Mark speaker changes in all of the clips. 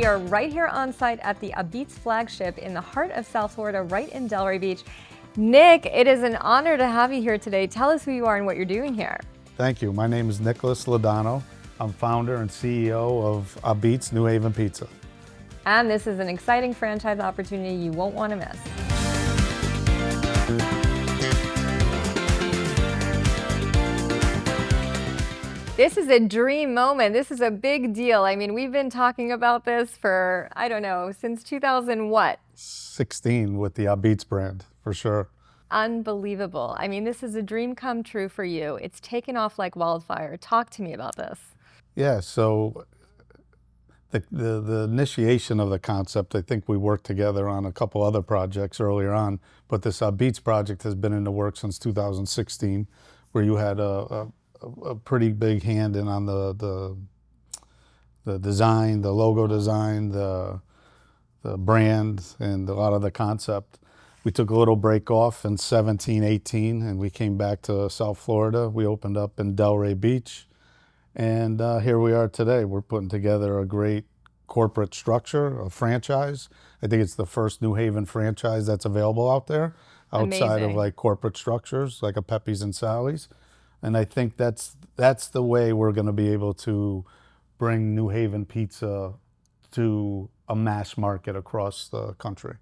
Speaker 1: are right here on site at the Ah-Beetz flagship in the heart of South Florida, right in Delray Beach. Nick, it is an honor to have you here today. Tell us who you are and what you're doing here.
Speaker 2: Thank you. My name is Nicholas Laudano. I'm founder and CEO of Ah-Beetz New Haven Pizza.
Speaker 1: And this is an exciting franchise opportunity you won't want to miss. This is a dream moment. This is a big deal. I mean, we've been talking about this for, I don't know, since 2000 what?
Speaker 2: 16 with the Ah-Beetz brand, for sure.
Speaker 1: Unbelievable. I mean, this is a dream come true for you. It's taken off like wildfire. Talk to me about this.
Speaker 2: Yeah, so the initiation of the concept, I think we worked together on a couple other projects earlier on, but this Ah-Beetz project has been in the works since 2016, where you had a pretty big hand in on the design, the logo design, the brand, and a lot of the concept. We took a little break off in 17, 18, and we came back to South Florida. We opened up in Delray Beach, and here we are today. We're putting together a great corporate structure, a franchise. I think it's the first New Haven franchise that's available out there, outside of like corporate structures, like a Pepe's and Sally's. And I think that's the way we're going to be able to bring New Haven pizza to a mass market across the country.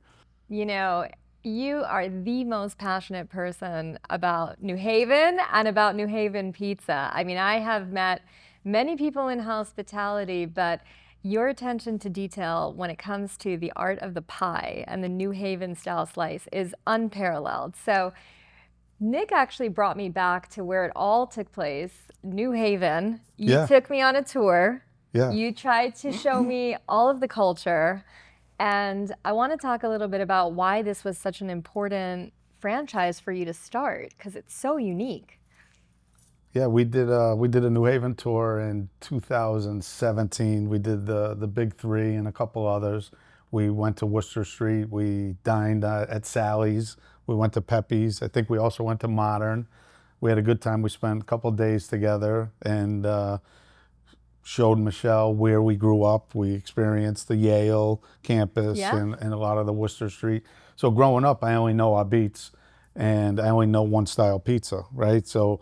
Speaker 1: You know, you are the most passionate person about New Haven and about New Haven pizza. I mean, I have met many people in hospitality, but your attention to detail when it comes to the art of the pie and the New Haven style slice is unparalleled. So Nick actually brought me back to where it all took place, New Haven. You took me on a tour.
Speaker 2: Yeah.
Speaker 1: You tried to show me all of the culture. And I want to talk a little bit about why this was such an important franchise for you to start, because it's so unique.
Speaker 2: Yeah, we did a New Haven tour in 2017. We did the Big Three and a couple others. We went to Worcester Street. We dined at Sally's. We went to Pepe's. I think we also went to Modern. We had a good time. We spent a couple of days together and showed Michelle where we grew up. We experienced the Yale campus and a lot of the Worcester Street. So growing up, I only know Ah-Beetz, and I only know one style pizza, right? So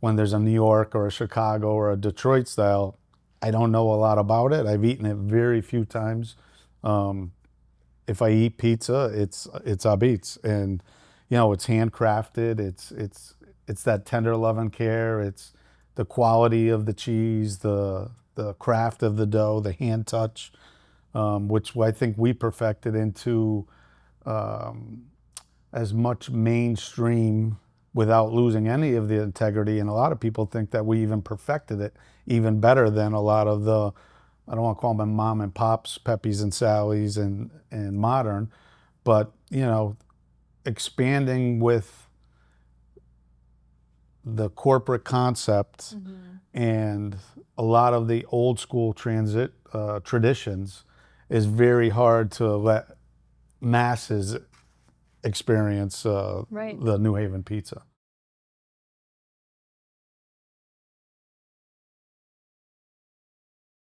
Speaker 2: when there's a New York or a Chicago or a Detroit style, I don't know a lot about it. I've eaten it very few times. If I eat pizza, it's Ah-Beetz, and you know, it's handcrafted. It's that tender love and care. It's the quality of the cheese, the craft of the dough, the hand touch, which I think we perfected into as much mainstream without losing any of the integrity. And a lot of people think that we even perfected it even better than a lot of the, I don't want to call them mom and pops, Pepe's and Sally's and Modern, but you know, expanding with the corporate concept and a lot of the old school traditions is very hard to let masses experience the New Haven pizza.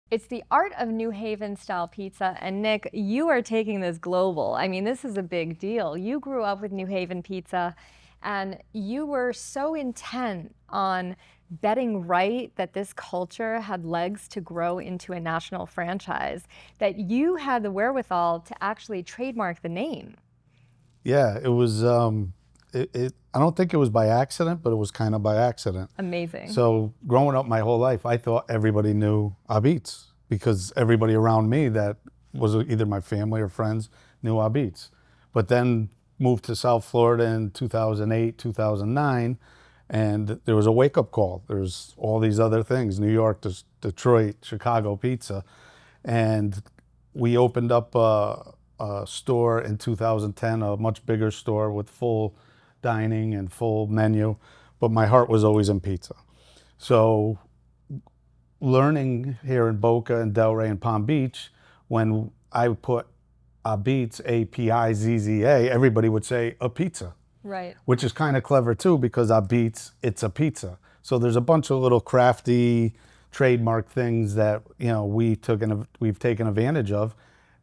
Speaker 1: It's the art of New Haven style pizza, and Nick, you are taking this global. I mean, this is a big deal. You grew up with New Haven pizza, and you were so intent on betting right that this culture had legs to grow into a national franchise, that you had the wherewithal to actually trademark the name.
Speaker 2: Yeah, it was, I don't think it was by accident, but it was kind of by accident.
Speaker 1: Amazing.
Speaker 2: So growing up my whole life, I thought everybody knew Ah-Beetz because everybody around me that was either my family or friends knew Ah-Beetz. But then moved to South Florida in 2008, 2009, and there was a wake-up call. There's all these other things, New York, Detroit, Chicago pizza. And we opened up a store in 2010, a much bigger store with full dining and full menu, but my heart was always in pizza. So learning here in Boca and Delray and Palm Beach, when I put Ah-Beetz, A-P-I-Z-Z-A, everybody would say a pizza.
Speaker 1: Right.
Speaker 2: Which is kind of clever too, because Ah-Beetz, it's a pizza. So there's a bunch of little crafty trademark things that, you know, we've taken advantage of.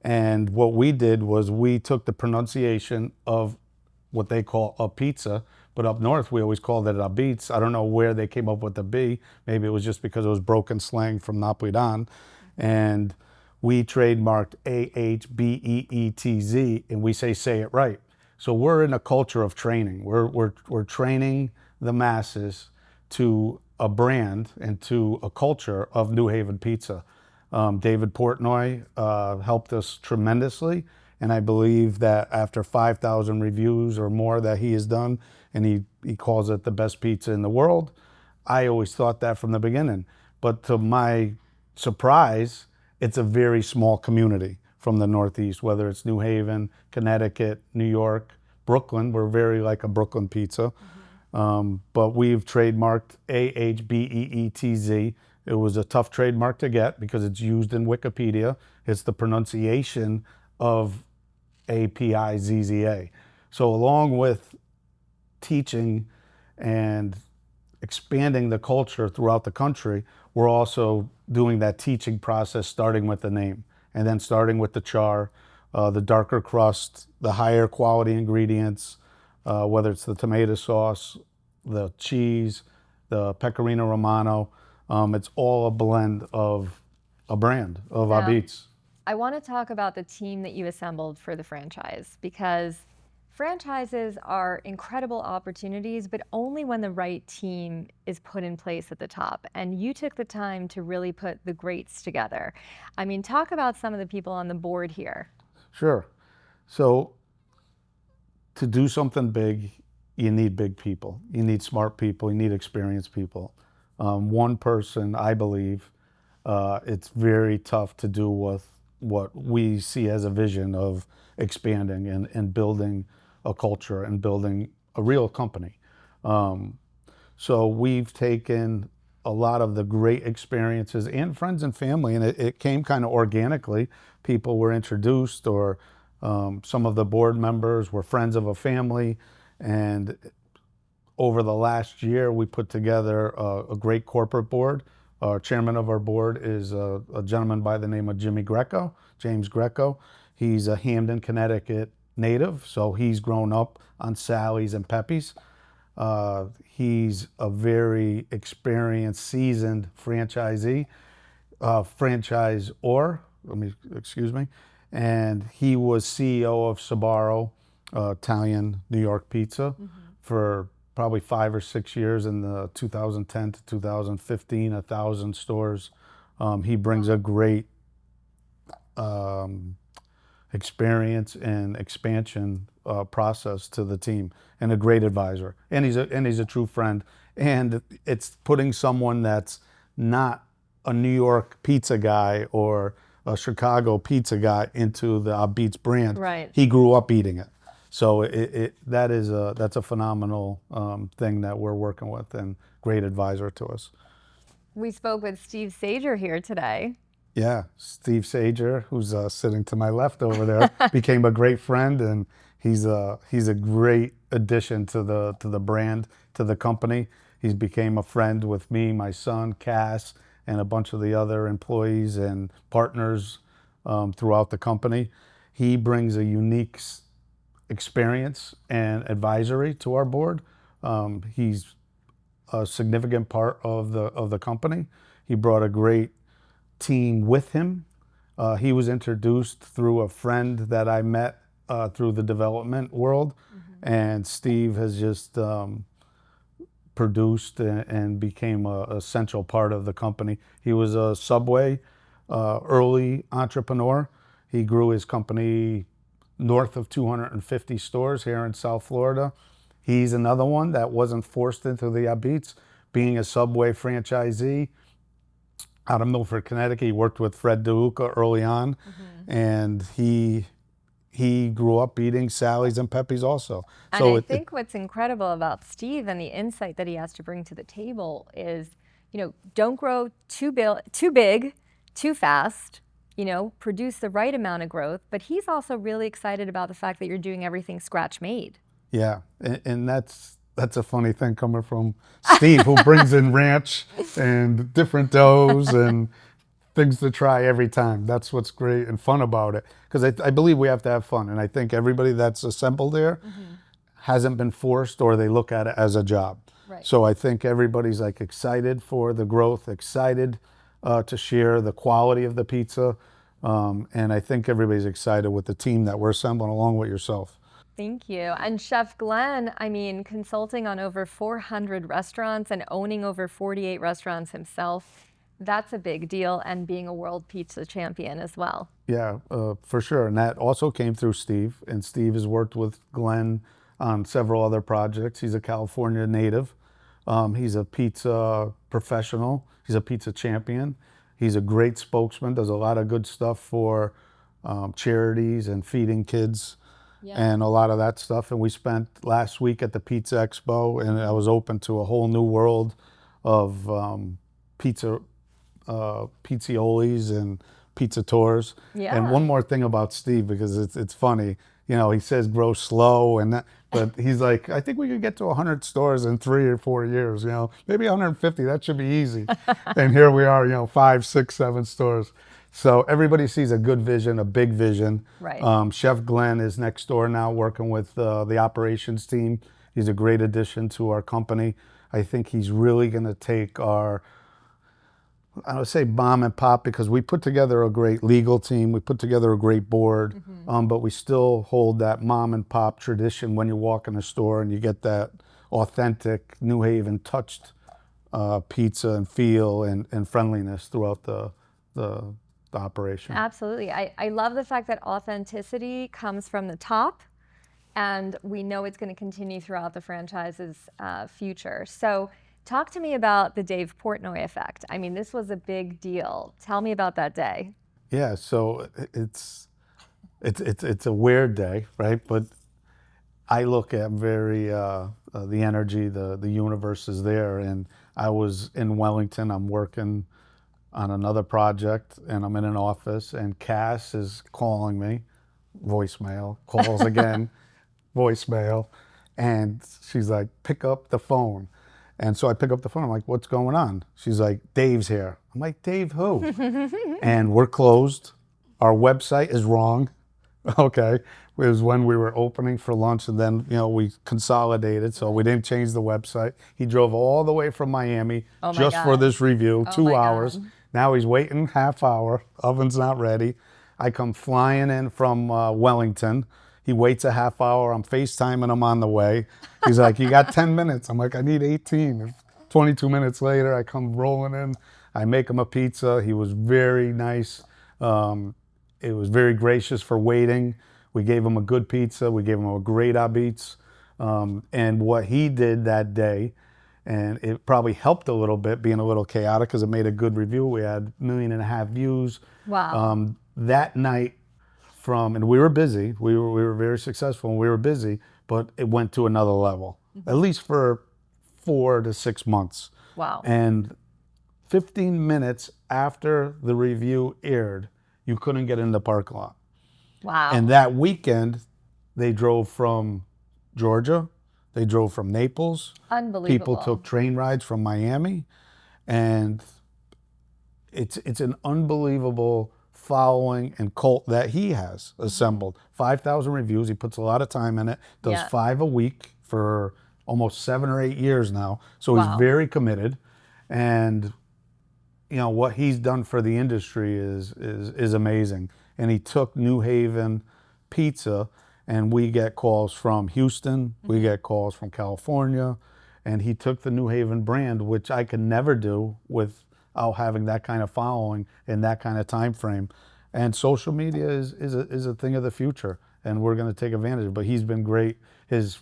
Speaker 2: And what we did was we took the pronunciation of what they call a pizza, but up north we always called it Ah-Beetz. I don't know where they came up with the B. Maybe it was just because it was broken slang from Napolitan. And we trademarked Ahbeetz, and we say it right. So we're in a culture of training. We're training the masses to a brand and to a culture of New Haven pizza. David Portnoy helped us tremendously, and I believe that after 5,000 reviews or more that he has done, and he calls it the best pizza in the world, I always thought that from the beginning. But to my surprise, it's a very small community from the Northeast, whether it's New Haven, Connecticut, New York, Brooklyn. We're very like a Brooklyn pizza. But we've trademarked Ahbeetz. It was a tough trademark to get because it's used in Wikipedia. It's the pronunciation of Apizza. So along with teaching and expanding the culture throughout the country, we're also doing that teaching process starting with the name and then starting with the char, the darker crust, the higher quality ingredients, whether it's the tomato sauce, the cheese, the pecorino romano. It's all a blend of a brand of Ah-Beetz.
Speaker 1: I want to talk about the team that you assembled for the franchise, because franchises are incredible opportunities, but only when the right team is put in place at the top. And you took the time to really put the greats together. I mean, talk about some of the people on the board here.
Speaker 2: Sure. So to do something big, you need big people. You need smart people. You need experienced people. One person, I believe, it's very tough to do with what we see as a vision of expanding and building a culture and building a real company. So we've taken a lot of the great experiences and friends and family, and it came kind of organically. People were introduced, or some of the board members were friends of a family, and over the last year, we put together a great corporate board. Our chairman of our board is a gentleman by the name of James Greco. He's a Hamden, Connecticut native, so he's grown up on Sally's and Pepe's. He's a very experienced, seasoned franchisor, excuse me, and he was CEO of Sbarro, Italian New York pizza, for probably 5 or 6 years in the 2010 to 2015, 1,000 stores. He brings a great experience and expansion process to the team, and a great advisor. And he's a true friend. And it's putting someone that's not a New York pizza guy or a Chicago pizza guy into the Ah-Beetz brand.
Speaker 1: Right.
Speaker 2: He grew up eating it. So that's a phenomenal thing that we're working with, and great advisor to us.
Speaker 1: We spoke with Steve Sager here today.
Speaker 2: Yeah, Steve Sager, who's sitting to my left over there, became a great friend, and he's a great addition to the brand, to the company. He's became a friend with me, my son, Cass, and a bunch of the other employees and partners throughout the company. He brings a unique experience and advisory to our board. He's a significant part of the company. He brought a great team with him. He was introduced through a friend that I met through the development world, and Steve has just produced and became a essential part of the company. He was a Subway early entrepreneur. He grew his company north of 250 stores here in South Florida. He's another one that wasn't forced into the Ah-Beetz, being a Subway franchisee out of Milford, Connecticut. He worked with Fred DeLuca early on, and he grew up eating Sally's and Pepe's also.
Speaker 1: And
Speaker 2: so
Speaker 1: I think what's incredible about Steve and the insight that he has to bring to the table is, don't grow too big, too fast. Produce the right amount of growth. But he's also really excited about the fact that you're doing everything scratch made.
Speaker 2: Yeah, and that's a funny thing coming from Steve, who brings in ranch and different doughs and things to try every time. That's what's great and fun about it. Because I believe we have to have fun. And I think everybody that's assembled there hasn't been forced or they look at it as a job.
Speaker 1: Right.
Speaker 2: So I think everybody's like excited for the growth, excited to share the quality of the pizza. And I think everybody's excited with the team that we're assembling along with yourself.
Speaker 1: Thank you. And Chef Glenn, I mean, consulting on over 400 restaurants and owning over 48 restaurants himself, that's a big deal. And being a world pizza champion as well.
Speaker 2: Yeah, for sure. And that also came through Steve. And Steve has worked with Glenn on several other projects. He's a California native. He's a pizza professional. He's a pizza champion. He's a great spokesman, does a lot of good stuff for charities and feeding kids and a lot of that stuff. And we spent last week at the Pizza Expo, and I was open to a whole new world of pizza, pizziolis and pizza tours.
Speaker 1: Yeah.
Speaker 2: And one more thing about Steve, because it's funny, you know, he says grow slow and that, but he's like, I think we could get to 100 stores in 3 or 4 years, you know, maybe 150, that should be easy. And here we are, you know, 5, 6, 7 stores. So everybody sees a good vision, a big vision.
Speaker 1: Right.
Speaker 2: Chef Glenn is next door now working with the operations team. He's a great addition to our company. I think he's really going to take our, I would say mom and pop, because we put together a great legal team, we put together a great board, but we still hold that mom and pop tradition when you walk in the store and you get that authentic New Haven touched pizza and feel and friendliness throughout the operation.
Speaker 1: Absolutely. I love the fact that authenticity comes from the top, and we know it's going to continue throughout the franchise's future. So talk to me about the Dave Portnoy effect. I mean, this was a big deal. Tell me about that day.
Speaker 2: Yeah, so it's a weird day, right? But I look at very the energy, the universe is there, and I was in Wellington. I'm working on another project, and I'm in an office, and Cass is calling me, voicemail, calls again, voicemail, and she's like, pick up the phone. And so I pick up the phone. I'm like, what's going on? She's like, Dave's here. I'm like, Dave who? And we're closed. Our website is wrong. Okay. It was when we were opening for lunch, and then, you know, we consolidated, so we didn't change the website. He drove all the way from Miami just for this review, 2 hours. Now he's waiting half hour. Oven's not ready. I come flying in from Wellington. He waits a half hour. I'm FaceTiming him on the way. He's like, you got 10 minutes. I'm like, I need 18. 22 minutes later, I come rolling in. I make him a pizza. He was very nice. It was very gracious for waiting. We gave him a good pizza. We gave him a great Ah-Beetz. And what he did that day, and it probably helped a little bit being a little chaotic because it made a good review. We had 1.5 million views.
Speaker 1: Wow.
Speaker 2: That night and we were busy. We were very successful and we were busy, but it went to another level, at least for 4 to 6 months.
Speaker 1: Wow.
Speaker 2: And 15 minutes after the review aired, you couldn't get in the parking lot.
Speaker 1: Wow.
Speaker 2: And that weekend, they drove from Georgia. They drove from Naples.
Speaker 1: Unbelievable.
Speaker 2: People took train rides from Miami. And it's an unbelievable following and cult that he has assembled. 5,000 reviews. He puts a lot of time in it. Does 5 a week for almost 7 or 8 years now. So he's very committed. And you know what he's done for the industry is amazing. And he took New Haven pizza, and we get calls from Houston, we get calls from California, and he took the New Haven brand, which I could never do without having that kind of following in that kind of time frame. And social media is a thing of the future, and we're going to take advantage of it. But he's been great. His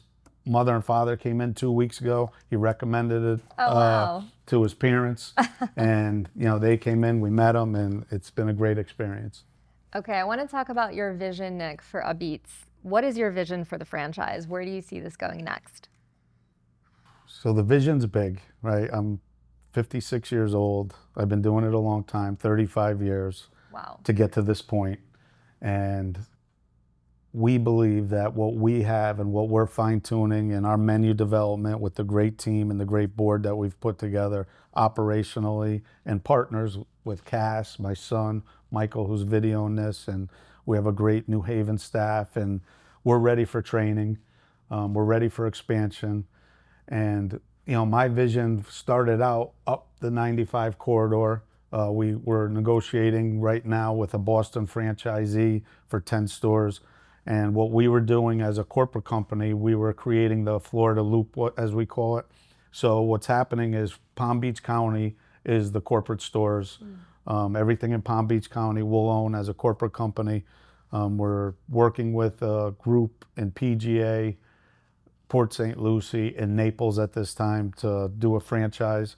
Speaker 2: mother and father came in 2 weeks ago. He recommended it to his parents, and you know, they came in, we met them, and it's been a great experience.
Speaker 1: Okay, I want to talk about your vision, Nick, for Ah-Beetz. What is your vision for the franchise? Where do you see this going next?
Speaker 2: So the vision's big, right? I'm 56 years old. I've been doing it a long time, 35 years
Speaker 1: Wow.
Speaker 2: to get to this point. And we believe that what we have and what we're fine tuning in our menu development with the great team and the great board that we've put together operationally, and partners with Cass, my son, Michael, who's videoing this, and we have a great New Haven staff, and we're ready for training. We're ready for expansion. And, my vision started out up the 95 corridor. We were negotiating right now with a Boston franchisee for 10 stores. And what we were doing as a corporate company, we were creating the Florida Loop, as we call it. So what's happening is Palm Beach County is the corporate stores. Everything in Palm Beach County we'll own as a corporate company. We're working with a group in PGA, Port St. Lucie, and Naples at this time to do a franchise.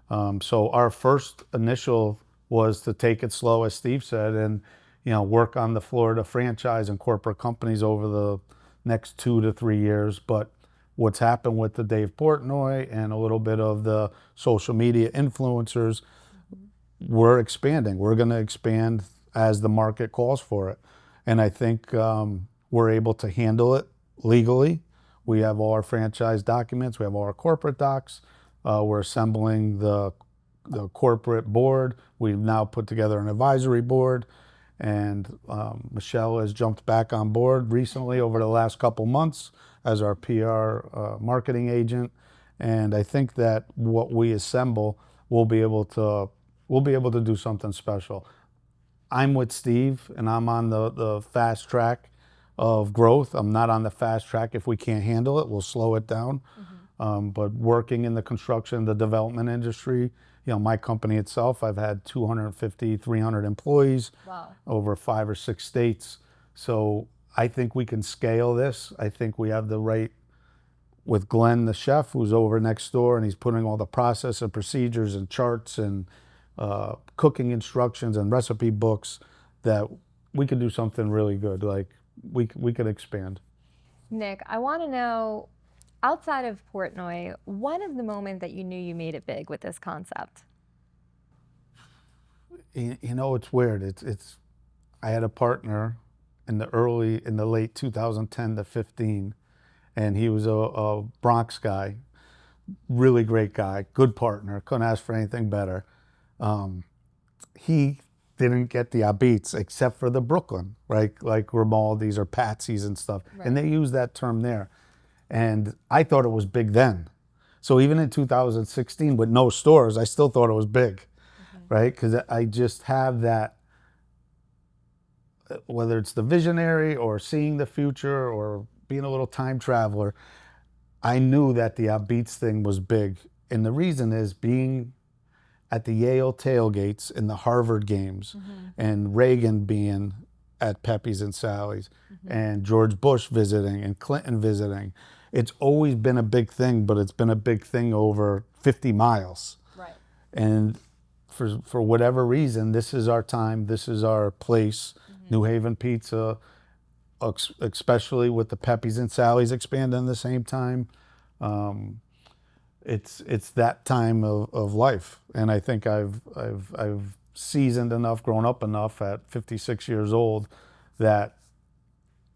Speaker 2: So our first initial was to take it slow, as Steve said, and work on the Florida franchise and corporate companies over the next 2 to 3 years. But what's happened with the Dave Portnoy and a little bit of the social media influencers, we're expanding. We're going to expand as the market calls for it. And I think we're able to handle it legally. We have all our franchise documents. We have all our corporate docs. We're assembling the corporate board. We've now put together an advisory board. And Michelle has jumped back on board recently over the last couple months as our PR marketing agent. And I think that what we assemble, we'll be able to do something special. I'm with Steve, and I'm on the fast track of growth. I'm not on the fast track. If we can't handle it, we'll slow it down. But working in the construction, the development industry, my company itself, I've had 250, 300 employees.
Speaker 1: Wow.
Speaker 2: Over 5 or 6 states. So I think we can scale this. I think we have the right, with Glenn, the chef, who's over next door, and he's putting all the process and procedures and charts and cooking instructions and recipe books, that we could do something really good. Like we could expand.
Speaker 1: Nick, I want to know, outside of Portnoy, when is the moment that you knew you made it big with this concept?
Speaker 2: It's weird. It's I had a partner in the late 2010 to 15, and he was a Bronx guy, really great guy, good partner, couldn't ask for anything better. He didn't get the Ah-Beetz except for the Brooklyn, right? Like Grimaldi's or Patsy's and stuff.
Speaker 1: Right.
Speaker 2: And they use that term there. And I thought it was big then. So even in 2016 with no stores, I still thought it was big, right? Because I just have that, whether it's the visionary or seeing the future or being a little time traveler, I knew that the Ah-Beetz thing was big. And the reason is being at the Yale tailgates in the Harvard games, and Reagan being at Pepe's and Sally's, and George Bush visiting and Clinton visiting. It's always been a big thing, but it's been a big thing over 50 miles.
Speaker 1: Right.
Speaker 2: And for whatever reason, this is our time, this is our place. New Haven Pizza, especially with the Pepe's and Sally's expanding at the same time. It's that time of life, and I think I've seasoned enough, grown up enough at 56 years old, that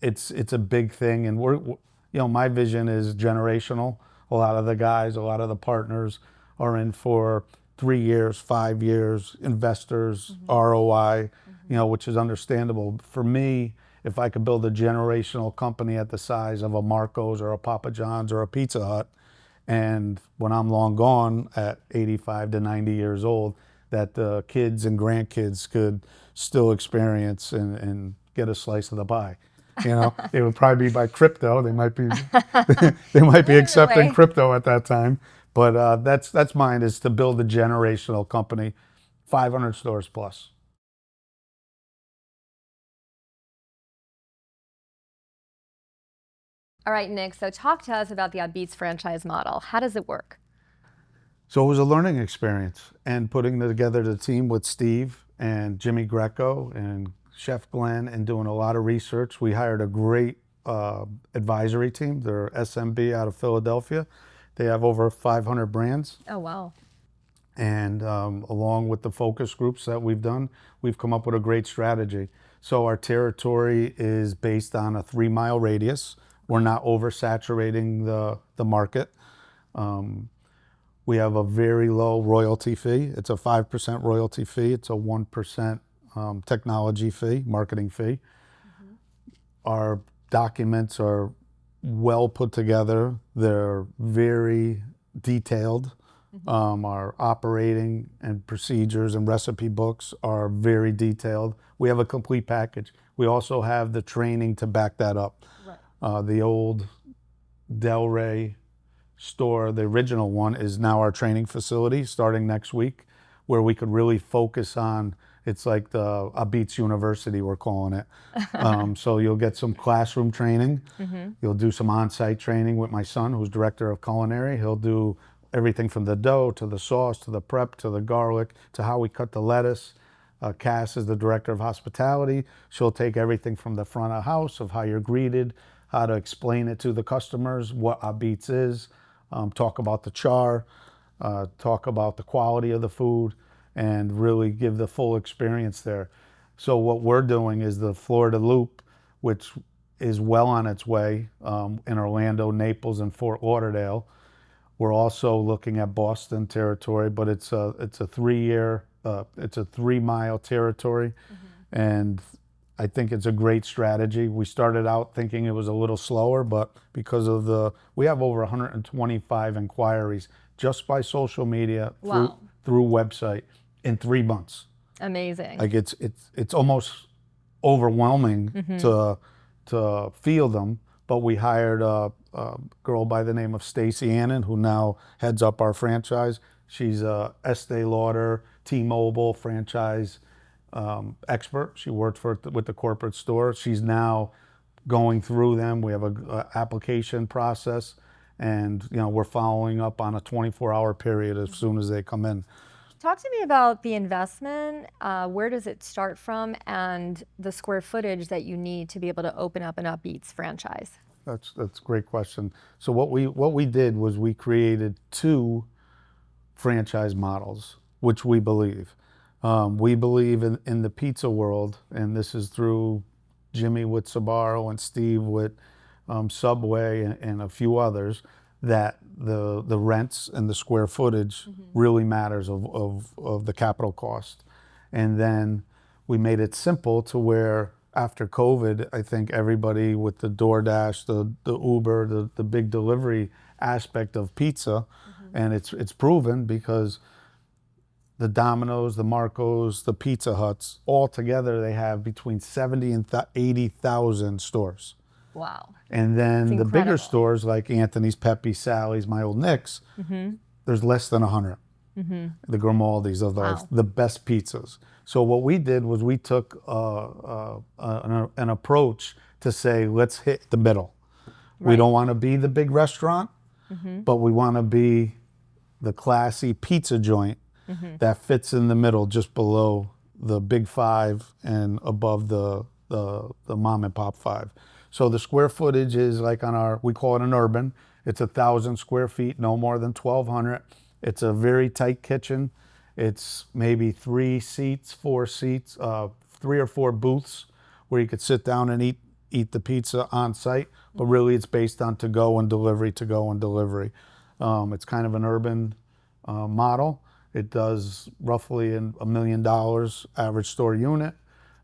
Speaker 2: it's a big thing. And my vision is generational. A lot of the guys, a lot of the partners are in for 3 years, 5 years, investors, ROI, which is understandable. For me, if I could build a generational company at the size of a Marco's or a Papa John's or a Pizza Hut, and when I'm long gone at 85 to 90 years old, that the kids and grandkids could still experience and get a slice of the pie. It would probably be by crypto. They might be accepting crypto at that time. But that's mine, is to build a generational company, 500 stores plus.
Speaker 1: All right, Nick, so talk to us about the Ah-Beetz franchise model. How does it work?
Speaker 2: So it was a learning experience, and putting together the team with Steve and Jimmy Greco and Chef Glenn, and doing a lot of research. We hired a great advisory team. They're SMB out of Philadelphia. They have over 500 brands.
Speaker 1: Oh, wow.
Speaker 2: And along with the focus groups that we've done, we've come up with a great strategy. So our territory is based on a 3-mile radius. We're not oversaturating the market. We have a very low royalty fee. It's a 5% royalty fee. It's a 1% technology fee, marketing fee. Our documents are well put together. They're very detailed. Our operating and procedures and recipe books are very detailed. We have a complete package. We also have the training to back that up.
Speaker 1: Right.
Speaker 2: The old Delray store, the original one, is now our training facility starting next week, where we could really focus on, it's like the Ah-Beetz University, we're calling it. So you'll get some classroom training. You'll do some on-site training with my son, who's director of culinary. He'll do everything from the dough to the sauce to the prep to the garlic to how we cut the lettuce. Cass is the director of hospitality. She'll take everything from the front of house, of how you're greeted, how to explain it to the customers, what Ah-Beetz is, talk about the char, talk about the quality of the food, and really give the full experience there. So what we're doing is the Florida Loop, which is well on its way in Orlando, Naples, and Fort Lauderdale. We're also looking at Boston territory, but it's a 3-mile territory, and I think it's a great strategy. We started out thinking it was a little slower, but because of we have over 125 inquiries just by social media through website in 3 months.
Speaker 1: Amazing.
Speaker 2: Like it's almost overwhelming to field them. But we hired a girl by the name of Stacy Annan, who now heads up our franchise. She's a Estee Lauder, T-Mobile franchise expert. She worked with the corporate store. She's now going through them. We have a application process, and we're following up on a 24-hour period as soon as they come in.
Speaker 1: Talk to me about the investment. Where does it start from, and the square footage that you need to be able to open up an Ah-Beetz franchise?
Speaker 2: That's a great question. So what we did was we created 2 franchise models, which we believe. We believe in the pizza world, and this is through Jimmy with Sbarro and Steve with Subway and a few others, that the rents and the square footage really matters of the capital cost. And then we made it simple to where after COVID, I think everybody with the DoorDash, the Uber, the big delivery aspect of pizza, and it's proven because the Domino's, the Marco's, the Pizza Huts, all together they have between 70 and 80,000 stores.
Speaker 1: Wow.
Speaker 2: And then the bigger
Speaker 1: incredible.
Speaker 2: stores like Anthony's, Pepe's, Sally's, my old Nick's, there's less than 100. The Grimaldis are the best pizzas. So what we did was we took an approach to say, let's hit the middle. We don't want to be the big restaurant, but we want to be the classy pizza joint that fits in the middle, just below the big 5 and above the mom and pop 5. So the square footage is like we call it an urban. It's 1,000 square feet, no more than 1,200. It's a very tight kitchen. It's maybe 3 seats, 4 seats, 3 or 4 booths where you could sit down and eat the pizza on site. But really, it's based on to-go and delivery, to-go and delivery. It's kind of an urban model. It does roughly $1 million average store unit.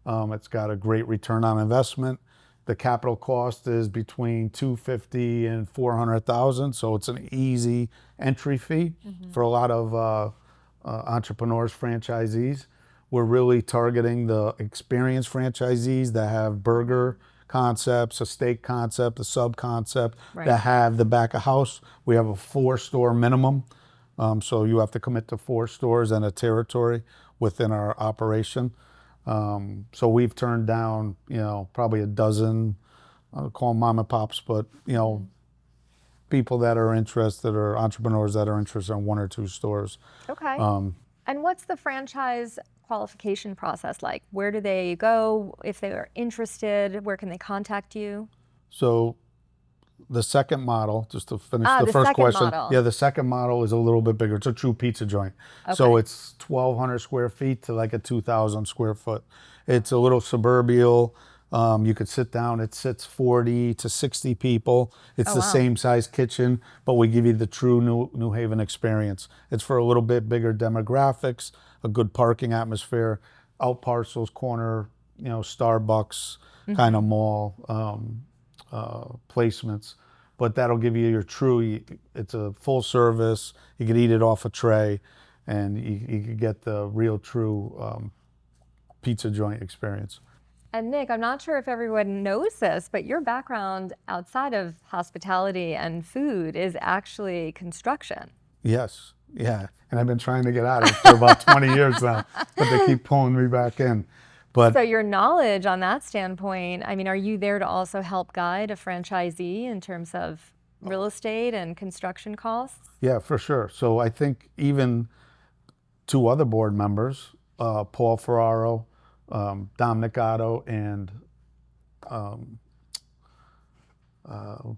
Speaker 2: It's got a great return on investment. The capital cost is between $250,000 and $400,000, so it's an easy entry fee for a lot of entrepreneurs, franchisees. We're really targeting the experienced franchisees that have burger concepts, a steak concept, a sub concept, that have the back of house. We have a 4-store minimum, so you have to commit to 4 stores and a territory within our operation. So we've turned down, probably a dozen, I don't call them mom and pops, but, people that are interested, or entrepreneurs that are interested in 1 or 2 stores.
Speaker 1: Okay. And what's the franchise qualification process like? Where do they go if they are interested? Where can they contact you?
Speaker 2: So The second model, just to finish
Speaker 1: Ah,
Speaker 2: the
Speaker 1: the
Speaker 2: first
Speaker 1: second
Speaker 2: question,
Speaker 1: model.
Speaker 2: yeah, the second model is a little bit bigger. It's a true pizza joint. So
Speaker 1: Okay.
Speaker 2: it's 1,200 square feet to like a 2,000 square foot. It's a little suburbial. You could sit down. It sits 40 to 60 people. It's
Speaker 1: Oh,
Speaker 2: the
Speaker 1: wow.
Speaker 2: same size kitchen, but we give you the true New Haven experience. It's for a little bit bigger demographics, a good parking atmosphere, out parcels, corner, Starbucks kind of mall. Placements, but that'll give you your true. It's a full service. You could eat it off a tray, and you could get the real true pizza joint experience.
Speaker 1: And Nick, I'm not sure if everyone knows this, but your background outside of hospitality and food is actually construction.
Speaker 2: Yes, yeah, and I've been trying to get out of it for about 20 years now, but they keep pulling me back in.
Speaker 1: So
Speaker 2: But
Speaker 1: your knowledge on that standpoint, I mean, are you there to also help guide a franchisee in terms of real estate and construction costs?
Speaker 2: yeah, for sure. So I think even two other board members, Paul Ferraro, Dominic Otto, and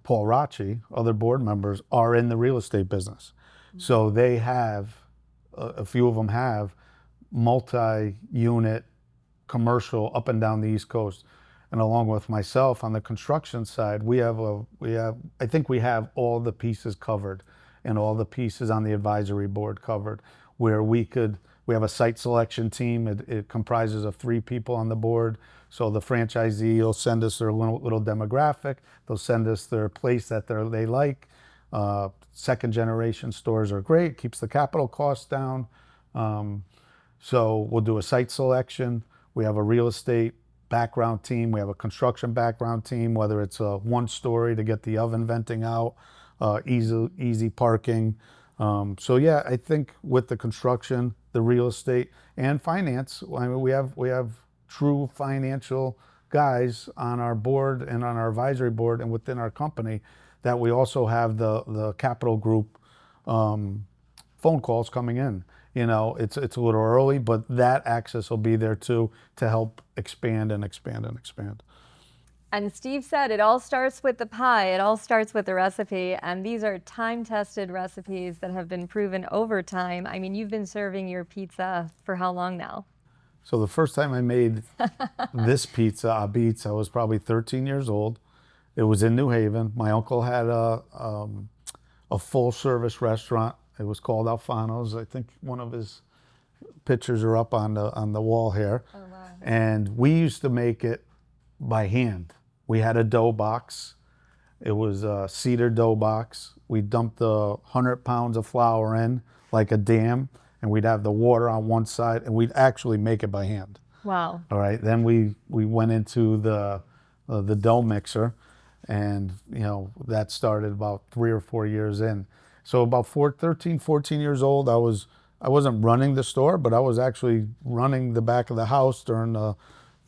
Speaker 2: Paul Rocci, other board members, are in the real estate business. So they have, a few of them have multi-unit commercial up and down the East Coast. And along with myself on the construction side, I think we have all the pieces covered and all the pieces on the advisory board covered where we have a site selection team. It comprises of 3 people on the board. So the franchisee will send us their little demographic. They'll send us their place that they like. Second generation stores are great, keeps the capital costs down. So we'll do a site selection. We have a real estate background team. We have a construction background team, whether it's a 1-story to get the oven venting out, easy parking. So yeah, I think with the construction, the real estate, and finance, I mean, we have true financial guys on our board and on our advisory board and within our company that we also have the capital group phone calls coming in. It's a little early, but that access will be there too to help expand and expand and expand.
Speaker 1: And Steve said it all starts with the pie, it all starts with the recipe. And these are time tested recipes that have been proven over time. I mean, you've been serving your pizza for how long now?
Speaker 2: So the first time I made this pizza, Ah-Beetz, I was probably 13 years old. It was in New Haven. My uncle had a full service restaurant. It was called Alfano's. I think one of his pictures are up on the wall here.
Speaker 1: Oh, wow.
Speaker 2: And we used to make it by hand. We had a dough box. It was a cedar dough box. We dumped the 100 pounds of flour in like a dam, and we'd have the water on one side, and we'd actually make it by hand.
Speaker 1: Wow.
Speaker 2: All right. Then we went into the dough mixer, and that started about 3 or 4 years in. So about 13, 14 years old, I wasn't running the store, but I was actually running the back of the house during the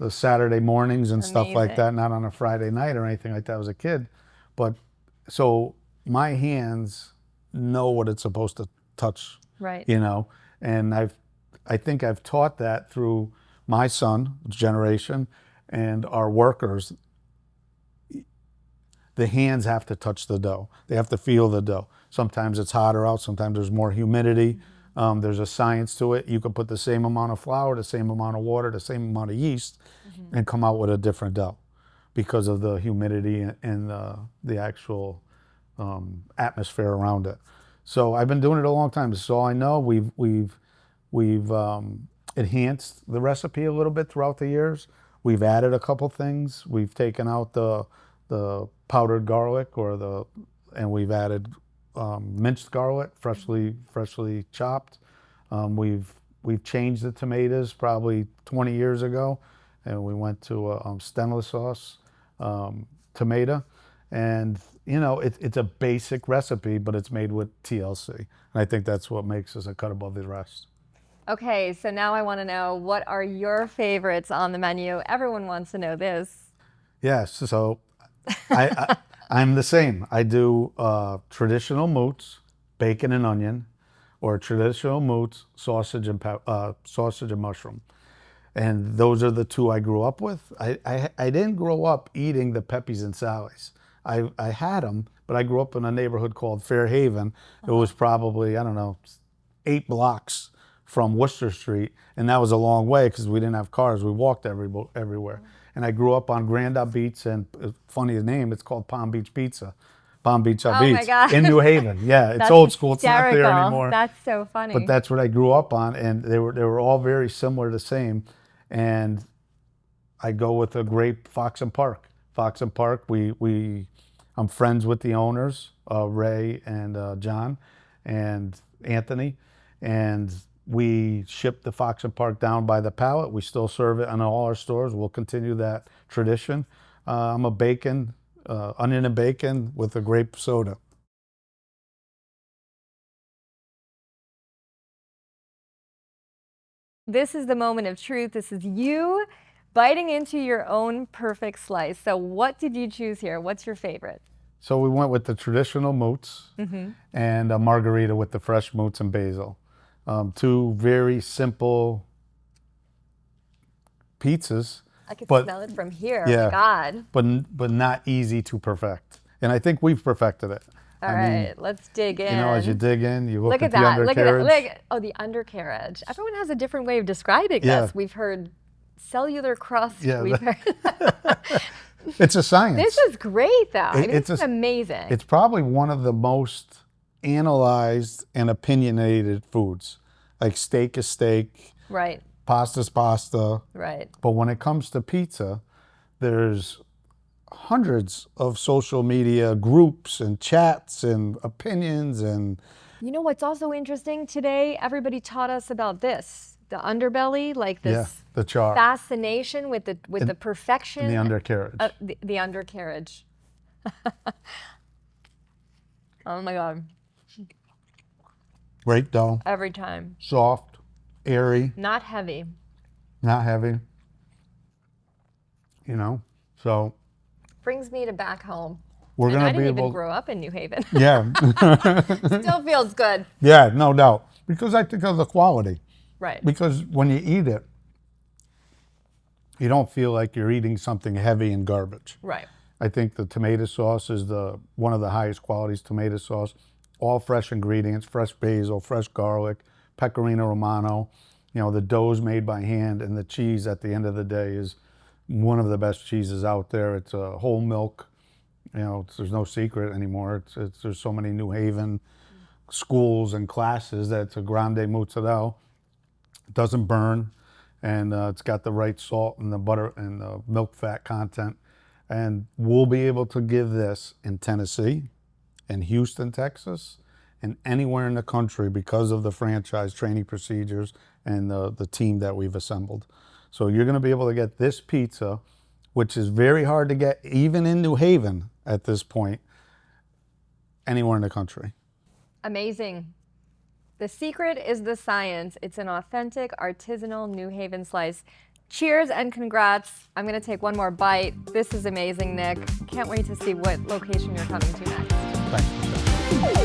Speaker 2: Saturday mornings and stuff like that,
Speaker 1: Amazing.
Speaker 2: not on a Friday night or anything like that as a kid. But so my hands know what it's supposed to touch,
Speaker 1: Right.
Speaker 2: and I think I've taught that through my son's generation and our workers. The hands have to touch the dough. They have to feel the dough. Sometimes it's hotter out. Sometimes there's more humidity. There's a science to it. You can put the same amount of flour, the same amount of water, the same amount of yeast, and come out with a different dough because of the humidity and the actual atmosphere around it. So I've been doing it a long time. This is all I know. We've enhanced the recipe a little bit throughout the years. We've added a couple things. We've taken out the powdered garlic and we've added minced garlic, freshly chopped. We've changed the tomatoes probably 20 years ago, and we went to a stainless sauce tomato, and it's a basic recipe, but it's made with TLC, and I think that's what makes us a cut above the rest.
Speaker 1: Okay, so now I want to know, what are your favorites on the menu? Everyone wants to know this.
Speaker 2: Yes, so I'm the same. I do traditional moots, bacon and onion, or traditional moots, sausage and mushroom. And those are the two I grew up with. I didn't grow up eating the Peppies and Sallies. I had them, but I grew up in a neighborhood called Fairhaven. It was probably, I don't know, 8 blocks from Worcester Street, and that was a long way because we didn't have cars. We walked everywhere. And I grew up on Grand Ah-Beetz, and funny name, it's called Palm Beach Pizza. Palm Beach
Speaker 1: Oh my
Speaker 2: Ah-Beetz
Speaker 1: God.
Speaker 2: in New Haven. Yeah, it's
Speaker 1: That's
Speaker 2: old school. It's not there
Speaker 1: hysterical.
Speaker 2: anymore.
Speaker 1: That's so funny.
Speaker 2: But that's what I grew up on, and they were all very similar, the same. And I go with a great Fox and Park. Fox and Park. I'm friends with the owners, Ray and John, and Anthony, and we ship the Fox and Park down by the pallet. We still serve it in all our stores. We'll continue that tradition. I'm a bacon, onion and bacon with a grape soda.
Speaker 1: This is the moment of truth. This is you biting into your own perfect slice. So what did you choose here? What's your favorite?
Speaker 2: So we went with the traditional moots and a margarita with the fresh moots and basil. Two very simple pizzas.
Speaker 1: I can
Speaker 2: but,
Speaker 1: smell it from here.
Speaker 2: Yeah,
Speaker 1: Oh my God.
Speaker 2: but not easy to perfect. And I think we've perfected it.
Speaker 1: All right, let's dig in.
Speaker 2: You know, as you dig in, you
Speaker 1: Look
Speaker 2: at
Speaker 1: at
Speaker 2: the
Speaker 1: that.
Speaker 2: undercarriage.
Speaker 1: Look at that. Oh, the undercarriage. Everyone has a different way of describing this. We've heard cellular crust.
Speaker 2: Yeah,
Speaker 1: We've heard
Speaker 2: it's a science.
Speaker 1: This is great, though. I mean,
Speaker 2: It's
Speaker 1: this is amazing.
Speaker 2: It's probably one of the most analyzed and opinionated foods. Like steak is steak,
Speaker 1: Right,
Speaker 2: pasta's pasta.
Speaker 1: right.
Speaker 2: But when it comes to pizza, there's hundreds of social media groups and chats and opinions and
Speaker 1: You know what's also interesting today? Everybody taught us about this, the underbelly, like this
Speaker 2: the char
Speaker 1: fascination with the perfection.
Speaker 2: and the undercarriage.
Speaker 1: The undercarriage. Oh my God.
Speaker 2: Great dough,
Speaker 1: Every time.
Speaker 2: soft, airy,
Speaker 1: Not heavy.
Speaker 2: not heavy. You know, so
Speaker 1: Brings me to back home.
Speaker 2: we're
Speaker 1: And
Speaker 2: gonna
Speaker 1: I
Speaker 2: be
Speaker 1: didn't even
Speaker 2: able.
Speaker 1: grow up in New Haven.
Speaker 2: Yeah,
Speaker 1: Still feels good.
Speaker 2: yeah, no doubt. Because I think of the quality.
Speaker 1: Right.
Speaker 2: Because when you eat it, you don't feel like you're eating something heavy and garbage.
Speaker 1: Right.
Speaker 2: I think the tomato sauce is one of the highest qualities tomato sauce. All fresh ingredients, fresh basil, fresh garlic, pecorino romano. You know, the dough's made by hand, and the cheese at the end of the day is one of the best cheeses out there. It's whole milk. You know, there's no secret anymore. There's so many New Haven schools and classes that it's a grande mozzarella. It doesn't burn, and it's got the right salt and the butter and the milk fat content. And we'll be able to give this in Tennessee, in Houston, Texas, and anywhere in the country because of the franchise training procedures and the team that we've assembled. So you're going to be able to get this pizza, which is very hard to get even in New Haven at this point, anywhere in the country.
Speaker 1: Amazing. The secret is the science. It's an authentic, artisanal New Haven slice. Cheers and congrats. I'm going to take one more bite. This is amazing, Nick. Can't wait to see what location you're coming to next.
Speaker 2: Thanks.